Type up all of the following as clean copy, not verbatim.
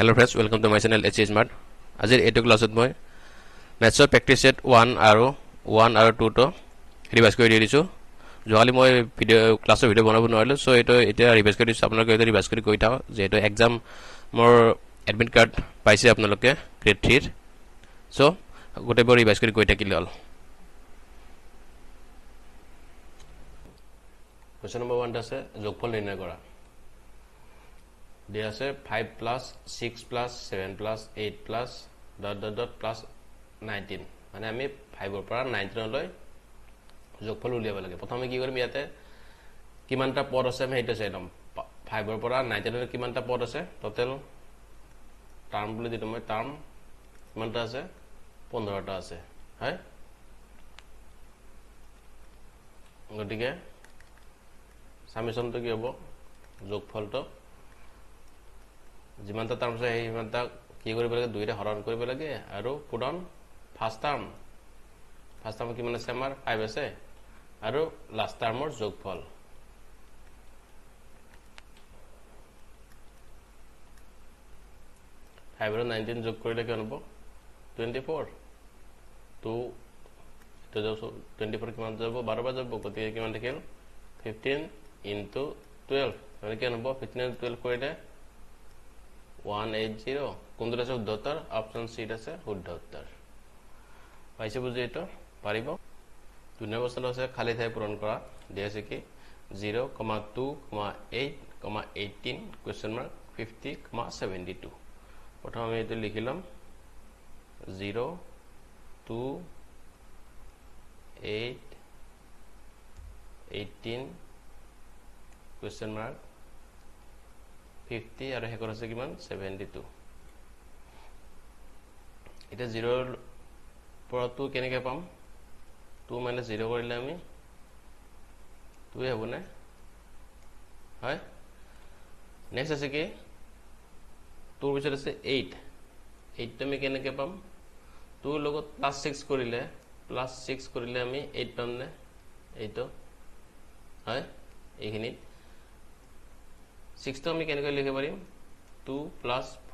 Hello friends, welcome to my channel HC Smart. Ajir etu class moi maths practice set 1 aru 2 to revise kori disu. Johali moi video class video banabo noile so eto eta revise kori disu apnaloke eta revise kori koi thao je eto exam mor admit card paise apnaloke grade 3 so gote bor revise kori koi thakile hol. Question number 1 ase jogfol nirnay kora. There is 5 plus 6 plus 7 plus 8 plus ... plus 19 মানে আমি 5 ৰ পৰা 19 লৈ যোগফল উলিয়াব লাগে প্ৰথমে কি কৰিম ইয়াতে কিমানটা পদ আছে আমি এটা চাইলাম 5 ৰ পৰা 19 লৈ কিমানটা পদ আছে টোটাল টার্ম বুলি দিটো মই টার্ম কিমানটা আছে 15টা আছে হয় গটিকে সামেশনটো কি হ'ব যোগফলটো जिमानटा टार्म আছে হিমানটা কি কৰিব লাগে দুইটা হৰণ কৰিব লাগে আৰু পুৰণ ফাৰ্স্ট টাৰ্ম কিমান আছে আমাৰ 5 আছে আৰু লাস্ট টাৰ্মৰ যোগফল 5 আৰু 19 যোগ কৰিলে কি হ'ব 24 2 তো 24 কিমান যাব 12 বাৰ যাব গতিকে কিমান থাকিল 15 into 12 মানে কি হ'ব 15 into 12 কৰিলে 180 কোনটো আছে শুদ্ধ উত্তৰ অপচন সি আছে শুদ্ধ উত্তৰ পাইছে বুজি এটো পাৰিব দুই নম্বৰ প্ৰশ্ন আছে খালি ঠাই পূৰণ কৰা দিয়া আছে কি 0,2,8,18 question mark 50,72 প্ৰথম আমি এটো লিখিলাম 0 2 8 18 question mark 50 আৰু হেকৰ আছে কিমান 72 এটা 0 ৰ পৰা 2 কেনেকৈ পাম 2 - 0 কৰিলে আমি 2 হ'ব না হয় নেক্সট আছে কি 2 ৰ পিছত আছে 8 টো আমি কেনেকৈ পাম 2 লগত +6 কৰিলে আমি 8 পাম না এইটো হয় এইখিনি 6 তো আমি কেনেকৈ লিখিব পাৰিম 2 +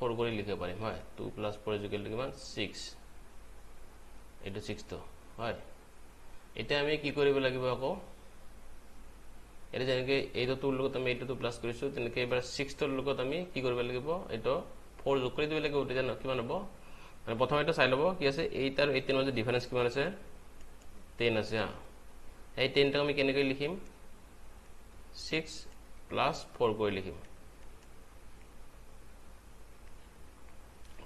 4 কৰি লিখিব পাৰিম হয় 2 + 4 = কিমান 6 এটো 6 তো হয় এটা আমি কি কৰিব লাগিব আকৌ এটা যেনেকৈ এইটো 2 লগত আমি এইটো প্লাস কৰিছো তেনেকৈ এবাৰ 6 ৰ লগত আমি কি কৰিব লাগিব এটো 4 যোগ কৰি দিব লাগিব উঠি জানো কিমান হ'ব মানে প্ৰথম এটা চাই লব কি আছে 8 আৰু 18 ৰ মাজত ডিফাৰেন্স কিমান আছে 10 আছে এই 10 টো আমি কেনেকৈ লিখিম 6 + 4 কৰি লিখিম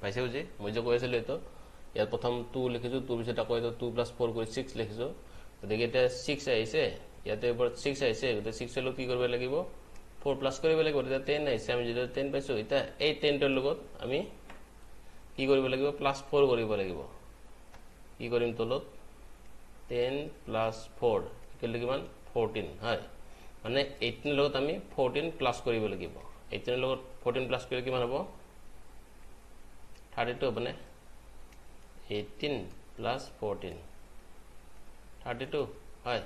পাইছে বুজি মই যে কৈ আছিল এটো ইয়াত প্ৰথম 2 লিখিছো 2 পিছত আকৌ এটো 2 + 4 কৰি 6 লিখিছো গতিকে এটা 6 আহিছে ইয়াতে এবাৰ 6 আহিছে গতিকে 6 ৰ কি কৰিব লাগিব 4 প্লাস কৰিব লাগিব এটা 10 আহিছে আমি যেটা 10 পাইছো এটা এই 10 ৰ লগত আমি কি কৰিব লাগিব +4 কৰিব লাগিব কি কৰিম তলত 10 + 4 ইকুৱেল কিমান 14 হয় মানে 18 ৰ লগত আমি 14 প্লাস কৰিব লাগিব 18 ৰ লগত 14 প্লাস কৰিলে কিমান হ'ব 32 হ'ব না 18 + 14 32 হয়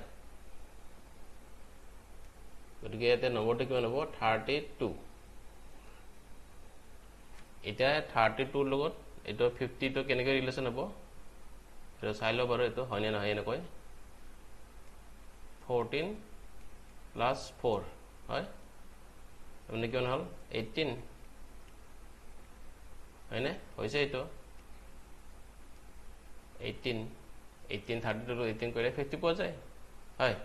গতিকে এতে নম্বৰটো কিমান হ'ব 32 এটা 32 ৰ লগত এটো 50 টো কেনেকৈ ৰিলেচন হ'ব এটো চাই লও বাৰু এটো হয় না নহয় এনেকৈ 14 + 4 হয় মানে কিমান হল 18 হয় না হৈছে এটো 18 32 18 কৰিলে 50 পোৱা যায় হয়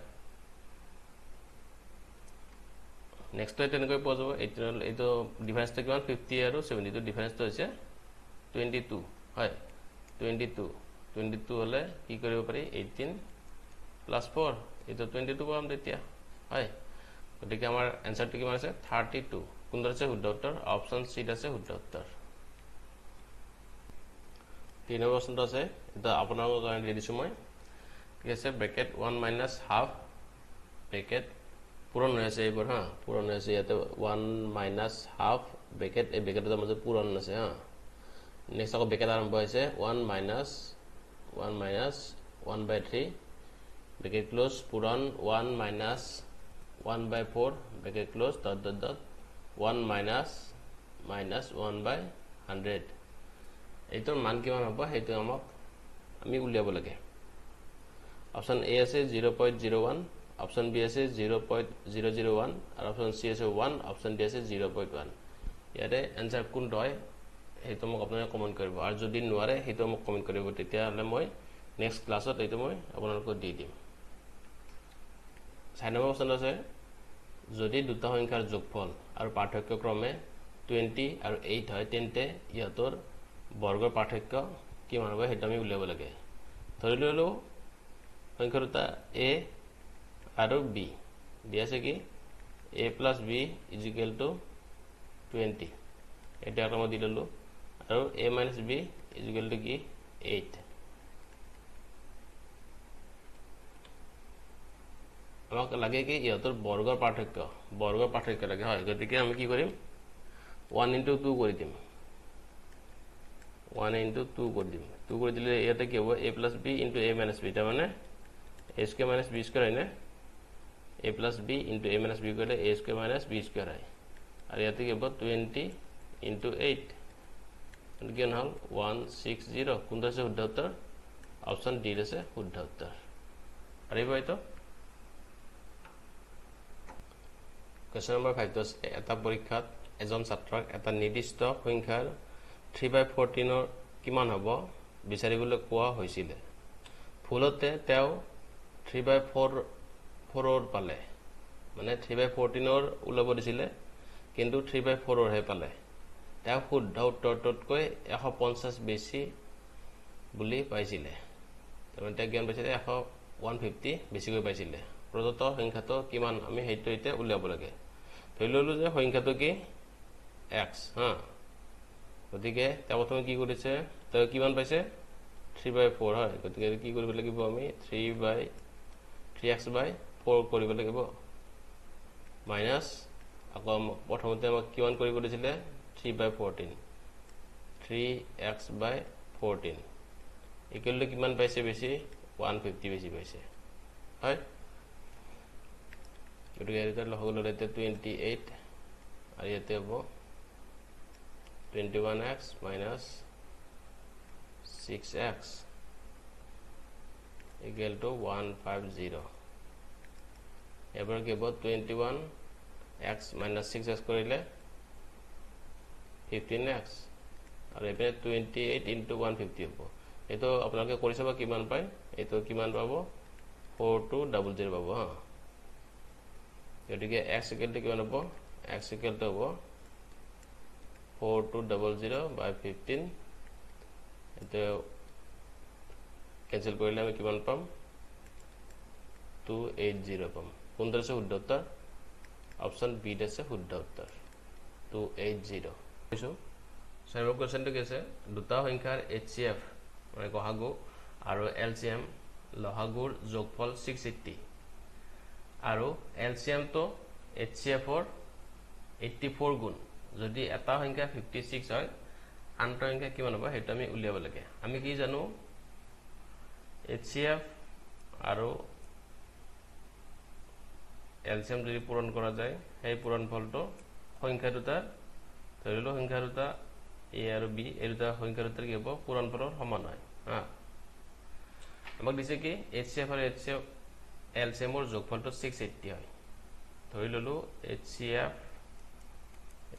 নেক্সট এটা এনেকৈ পোৱা যাব 18 এটো ডিফাৰেন্সটো কিমান 50 আৰু 70 টো ডিফাৰেন্সটো হৈছে 22 হয় 22 হলে কি কৰিব পাৰি 18 + 4 এটো 22 পাম তেতিয়া হয় গতিকে আমাৰ আনসাৰটো কিমান আছে 32 কোনটো আছে শুদ্ধ উত্তৰ অপচন সি আছে শুদ্ধ উত্তৰ 3 নম্বৰ প্ৰশ্নটো আছে এটা আপোনালোকৰ কাৰণে দি দিছো মই কি আছে ব্ৰেকেট 1 - ½ ব্ৰেকেট পূৰণ হৈ আছে এইবোৰ হা পূৰণ হৈ আছে ইয়াতে 1 - ½ ব্ৰেকেট এই ব্ৰেকেটৰ মাজত পূৰণ আছে হা নেক্সট আকৌ ব্ৰেকেট আৰম্ভ হৈছে 1 - 1/3 ব্ৰেকেট ক্লোজ পূৰণ 1 - 1/4 bracket close ... 1 - 1/4 100 এইটোৰ মান কিমান হ'ব সেইটো আমাক আমি উলিয়াব লাগে অপচন এ আছে 0.01 অপচন বি আছে 0.001 আৰু অপচন সি আছে 1 অপচন ডি আছে 0.1 ইয়াতে আনসাৰ কোনটো হয় সেইটো মোক আপোনালোকে কমেন্ট কৰিব আৰু যদি নোৱাৰে সেইটো মোক কমেন্ট কৰিব তেতিয়া হলে মই নেক্সট ক্লাছত এইটো মই আপোনালোকক দি দিম 6 নম্বৰ অপচন আছে যদি দুটা সংখ্যাৰ যোগফল আৰু পাৰ্থক্য ক্ৰমে 20 আৰু 8 হয় তেন্তে ইহঁতৰ বৰ্গৰ পাৰ্থক্য কিমান হ'ব সেইটো আমি উলিয়াব লাগে ধৰি ললো সংখ্যা দুটা a আৰু b দিয়া আছে কি a plus b is equal to 20 এটা আমরা দি ললো আৰু a minus b is equal to কি 8 আমাক লাগে কি ইহঁতৰ বৰ্গৰ পাৰ্থক্য লাগে হয় গতিকে আমি কি কৰিম 1 into 2 কৰি দিম 1 into 2 কৰি দিম 2 কৰি দিলে ইয়াতে কি হ'ব a plus b into a minus b তাৰ মানে a square minus b square হয় না a plus b into a minus b কৰিলে a square minus b square হয় আৰু ইয়াতে কি হ'ব 20 into 8 কিমান হ'ল 160 কোনটো আছে শুদ্ধ উত্তৰ অপচন ডি আছে শুদ্ধ উত্তৰ পাৰিব এইটো কোৱেশ্চন নম্বৰ 5 টো এটা পৰীক্ষাত এজন ছাত্ৰক এটা নিৰ্দিষ্ট সংখ্যাৰ 3/14 ৰ কিমান হ'ব বিচাৰিবলৈ কোৱা হৈছিল ফুলতে তেওঁ 3/4 পালে মানে 3/14 ৰ উলাব দিছিল কিন্তু 3/4 ৰ হে পালে তেওঁ শুদ্ধ উত্তৰটোতকৈ 150 বেছি বুলি পাইছিল তাৰমানে তেওঁ জ্ঞান পাইছিল 150 বেছিকৈ পাইছিল প্ৰদত্ত সংখ্যাটো কিমান আমি হেইটো এতিয়া উলিয়াব লাগে ধৰি ললো যে সংখ্যাটো কি x হা গতিকে তেওঁ প্ৰথমে কি কৰিছে তেওঁ কিমান পাইছে 3/4 হয় গতিকে কি কৰিব লাগিব আমি 3x/4 কৰিব লাগিব মাইনাস আকৌ প্ৰথমতে আমাক কিমান কৰিব দিছিলে 3/14 3x/14 ইকুৱেল টু কিমান পাইছে বেছি 150 বেছি পাইছে হয় গতিকে এটা লহগল ৰেতে 28 আৰু ইয়াতে হ'ব 21x minus 6x equal to 150 এবাৰ কি হ'ব 21x minus 6x কৰিলে 15x আৰু এবাৰ 28 into 150 হ'ব এটো আপোনালোকে কৰি চাবা কিমান পায় এটো কিমান পাব 4200 পাব হা গতিকে x equal to কিমান হ'ব x equal to হ'ব 4200 by 15 এটো ক্যান্সেল কৰিলে আমি কিমান পাম 280 পাম কোনটো আছে শুদ্ধ উত্তৰ অপচন বি আছে শুদ্ধ উত্তৰ 280 কৈছো সাৰ্ব কোৱেশ্চনটো কি আছে দুটা সংখ্যাৰ HCF মানে গহাগু আৰু LCM লহাগুৰ যোগফল 680 আৰু LCM তো HCF ৰ 84 গুণ যদি এটা সংখ্যা 56 হয় আনটো সংখ্যা কিমান হ'ব হেতু আমি উলিয়াব লাগে আমি কি জানো HCF আৰু LCM যদি পূৰণ কৰা যায় সেই পূৰণফলটো সংখ্যা দুটা ধৰিলো সংখ্যা দুটা a আৰু b এই দুটা সংখ্যা দুটাৰ কি হ'ব পূৰণফলৰ সমান হয় হা আমাক দিছে কি HCF আৰু LCM ৰ যোগফলটো 680 হয় ধৰি ললো HCF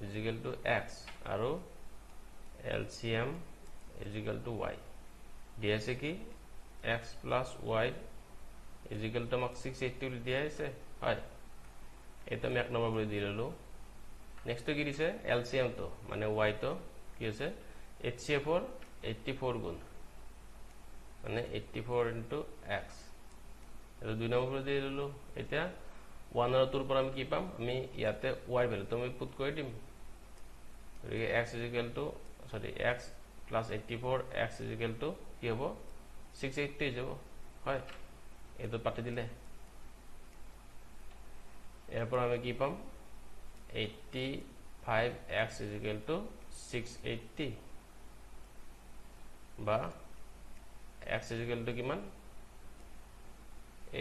is equal to x আৰু LCM is equal to y দিয়া আছে কি x plus y is equal to আমাক 680 বুলি দিয়া আছে হয় এটা আমি এক নম্বৰ বুলি দি ললো নেক্সট কি দিছে LCM তো মানে y তো কি আছে HCF ৰ 84 গুণ মানে 84 into x এটা দুই নম্বৰ দি ললো এটা 1 আৰু 2 ৰ পৰা আমি কি পাম আমি ইয়াতে y ভ্যালু তো আমি পুট কৰি দিম গতিকে x is equal to x plus 84 x is equal to কি হ'ব 680 যাব হয় এটো পাতি দিলে এরপর আমি কি পাম 85x is equal to 680 বা x is equal to কিমান 8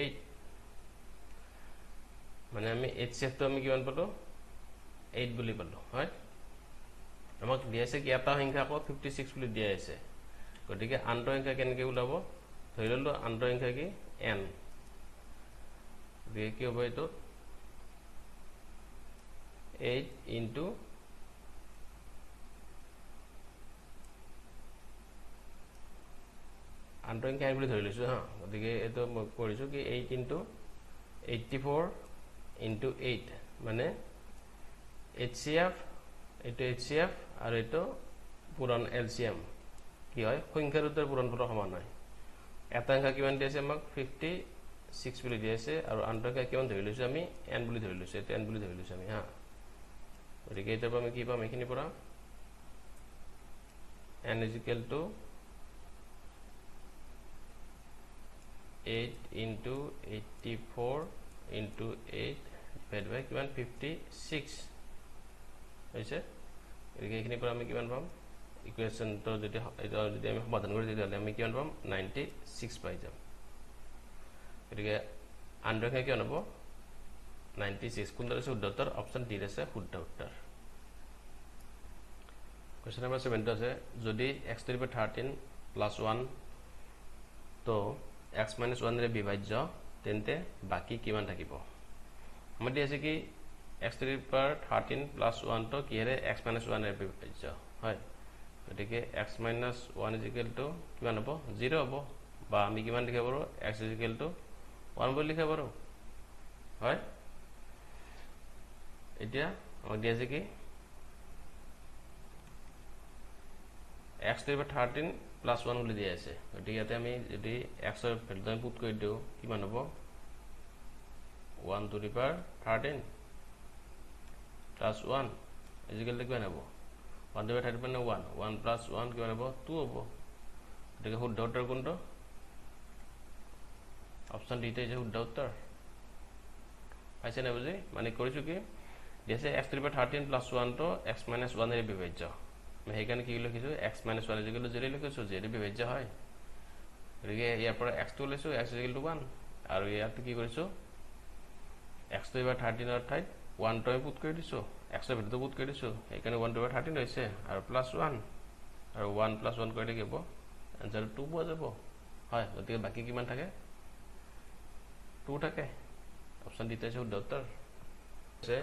মানে আমি HCF তো আমি কিমান পালো 8 বুলি পালো হয় আমাক দিয়া আছে কি এটা সংখ্যা আকৌ 56 বুলি দিয়া আছে গতিকে আনটো সংখ্যা কেনেকৈ ওলাব ধৰি ললো আনটো সংখ্যা কি n গতিকে কি হ'ব এটো 8 into আনটো সংখ্যা n বুলি ধৰি লৈছো হা গতিকে এটো মই কৰিছো কি 8 into 84 into 8 মানে HCF এটো HCF আৰু এটো পূৰণ LCM কি হয় সংখ্যাৰ উত্তৰ পূৰণফলৰ সমান হয় এটা সংখ্যা কিমান দিছে আমাক 56 বুলি দিছে আৰু আনটো সংখ্যা কিমান ধৰি লৈছো আমি n বুলি ধৰি লৈছো এটো n বুলি ধৰি লৈছো আমি হা গতিকে এটাৰ পৰা আমি কি পাম এখিনি পৰা n is equal to 8 into 84 into 8 divided by কিমান 56 হৈছে গতিকে এখিনি পৰা আমি কিমান পাম ইকুয়েশন তো যদি আমি সমাধান করি তাহলে আমি কিমান পাম 96 পাই যাম গতিকে আনটো সংখ্যা কিমান হ'ব 96 কোনটো আছে শুদ্ধ উত্তৰ অপচন ডি আছে শুদ্ধ উত্তৰ কোশ্চেন নম্বৰ 7 আছে যদি x to the power 13 plus 1 তো x minus 1 ৰে বিভাজ্য তেন্তে বাকি কিমান থাকিব আমাৰ দি আছে কি x to the power 13 plus 1 তো কি হেৰে x minus 1 ৰে বিভাজ্য হয় গতিকে x minus 1 is equal to কিমান হ'ব 0 হ'ব বা আমি কিমান লিখিব পাৰো x is equal to 1 বুলি লিখিব পাৰো হয় এতিয়া আমাক দি আছে কি x to the power 13 plus 1 বুলি দিয়া আছে গতিকে ইয়াতে আমি যদি x ৰ ভ্যালু পুট কৰি দিও কিমান হ'ব 1 to the power 13 plus 1 is equal to কিমান হ'ব 1 to the power 13 মানে 1 plus 1 কিমান হ'ব 2 হ'ব গতিকে শুদ্ধ উত্তৰ কোনটো অপচন ডি তে শুদ্ধ উত্তৰ পাইছে না বুজি মানে কৰিছো কি দিছে x to the power 13 plus 1 তো x minus 1 ৰে বিভাজ্য मैं हेकाने কি লিখিছো x - 1 0 লিখিছো যে বিভাজ্য হয় গতিকে ইয়াৰ পৰা x টো লৈছো x 1 আৰু ইয়াত কি কৰিছো x to the power 13 ৰ ঠাইত 1 টো পুট কৰি দিছো x ৰ ভ্যালুটো পুট কৰি দিছো হেকানে 1 to the power 13 হৈছে আৰু প্লাস 1 আৰু 1 plus 1 কৰিলে কি হ'ব आंसर 2 পোৱা যাব হয় গতিকে বাকি কিমান থাকে 2 থাকে অপচন ডি তে শুদ্ধ উত্তৰ আছে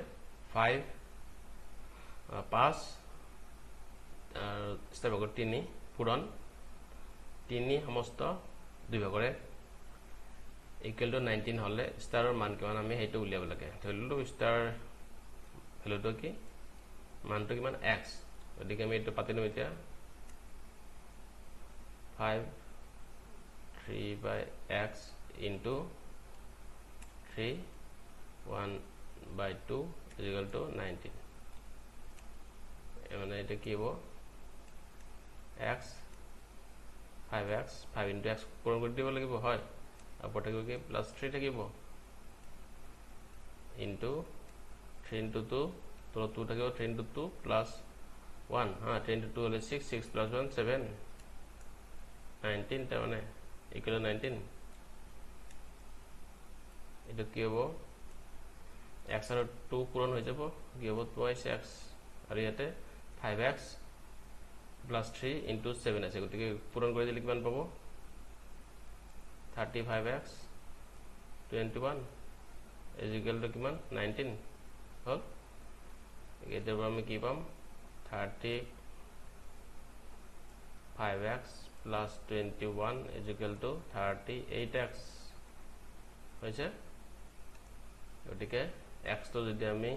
5 5 স্টাৰ ভাগৰ 3 পূৰণ 3 সমস্ত 2 ভাগৰে ইকুৱেল টু 19 হলে স্টাৰৰ মান কিমান আমি হেতু উলিয়াব লাগে ধৰিলো স্টাৰ ভ্যালুটো কি মানটো কিমান x গতিকে আমি এটো পাতিলো এতিয়া 5 3 by x into 3 1 by 2 is equal to 19 মানে এটা কি হ'ব x 5x 5 into x পূৰণ কৰি দিব লাগিব হয় আপৰ থাকিব কি প্লাস 3 থাকিব into 3 into 2 তো 2 থাকিব 3 into 2 plus 1 হা 3 into 2 হলে 6 6 plus 1 7 19 টা মানে ইকুয়াল 19 এটা কি হ'ব x আৰু 2 পূৰণ হৈ যাব কি হ'ব twice x আৰু ইয়াতে 5x plus 3 into 7 আছে গতিকে পূৰণ কৰি দিলে কিমান পাব 35x 21 is equal to কিমান 19 হল এটাৰ পৰা আমি কি পাম 35x plus 21 is equal to 38x হৈছে গতিকে x তো যদি আমি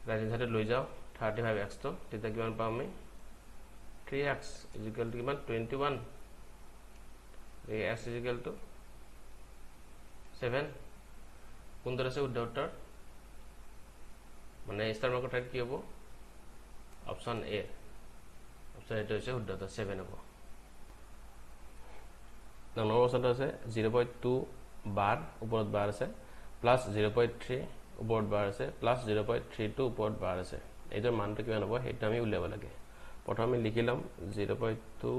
রাইট হ্যান্ড সাইডে লৈ যাও 35x তো তেতিয়া কিমান পাম আমি 3x is equal to কিমান 21 এই x is equal to 7 কোনটো আছে শুদ্ধ উত্তৰ মানে স্টাৰ মাৰ্কৰ ঠাইত কি হ'ব অপচন এ অপচন এ হৈছে শুদ্ধ উত্তৰ 7 হ'ব নম্বৰ অপচনটো আছে 0.2 বাৰ ওপৰত বাৰ আছে প্লাস 0.3 ওপৰত বাৰ আছে প্লাস 0.32 ওপৰত বাৰ আছে এইটোৰ মানটো কিমান হ'ব হেতু আমি উলিয়াব লাগে প্ৰথমে আমি লিখিলাম 0.2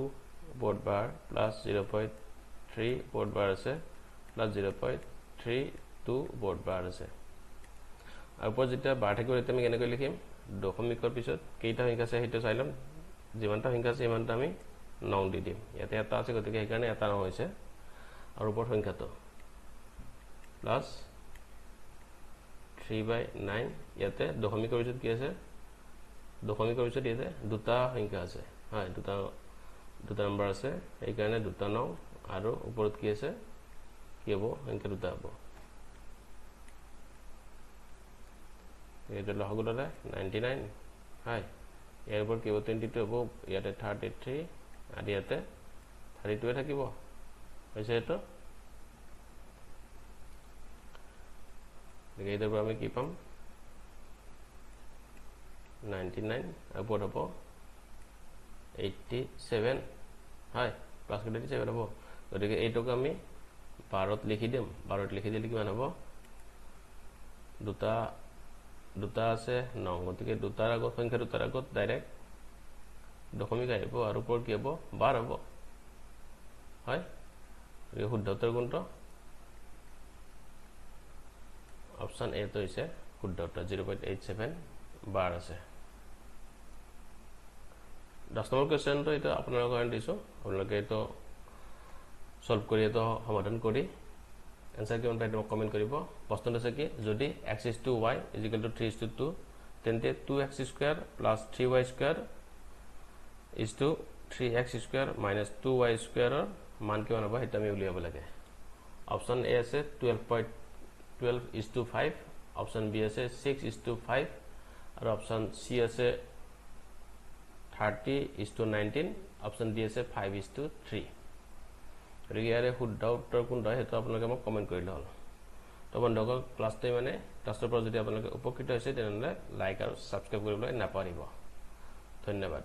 ওপৰত বাৰ প্লাস 0.3 ওপৰত বাৰ আছে প্লাস 0.32 ওপৰত বাৰ আছে আৰু ওপৰত যেতিয়া বাৰ থাকিব তেতিয়া আমি কেনেকৈ লিখিম দশমিকৰ পিছত কেইটা সংখ্যা আছে সেইটো চাই লম যিমানটা সংখ্যা আছে ইমানটা আমি 9 দি দিম ইয়াতে এটা আছে গতিকে এই কাৰণে এটা 9 হৈছে আৰু ওপৰ সংখ্যাটো প্লাস 3/9 ইয়াতে দশমিকৰ পিছত কি আছে দশমিকৰ পিছত ইয়াতে দুটা সংখ্যা আছে হয় দুটা নম্বৰ আছে এই কাৰণে দুটা 9 আৰু ওপৰত কি আছে কি হ'ব সংখ্যা দুটা হ'ব এটা লহগুলৰে 99 হয় ইয়াৰ ওপৰত কি হ'ব 22 হ'ব ইয়াতে 33 আৰু ইয়াতে 32 থাকিব হৈছে এটো দেখি এটাৰ পৰা আমি কি পাম 99 ওপৰত হ'ব 87 হয় প্লাস 87 হ'ব গতিকে এইটোক আমি 12ত লিখি দিম 12ত লিখি দিলে কিমান হ'ব দুটা আছে 9 গতিকে দুটাৰ আগত সংখ্যা দুটাৰ আগত ডাইৰেক্ট দশমিক আহিব আৰু ওপৰ কি হ'ব 12 হ'ব হয় এই শুদ্ধ উত্তৰ কোনটো অপচন এ তো হৈছে শুদ্ধ উত্তৰ 0.87 12 আছে 10 নম্বৰ কোৱেশ্চনটো এটা আপোনালোকৰ কাৰণে দিছো আপোনালোকে এটো সলভ কৰি এটো সমাধান কৰি आंसर किमान पाइते कमेंट करिব प्रश्न আছে কি যদি x * y = 3:2 তেন্তে 2x² + 3y² = 3x² - 2y² এর মান কিমান হ'ব এটা আমি উলিয়াব লাগে অপচন এ আছে 12:5 অপচন বি আছে 6:5 আৰু অপচন সি আছে 30:19 অপচন ডি আছে 5:3 ৰিয়াৰে শুদ্ধ উত্তৰ কোনটা হেতু আপোনালোকে মোক কমেন্ট কৰিলে হল তো বন্ধুসকল ক্লাছটো মানে ক্লাছৰ পৰা যদি আপোনালোকে উপকৃত হৈছে তেনলে লাইক আৰু সাবস্ক্ৰাইব কৰিবলৈ নাপাহৰিব ধন্যবাদ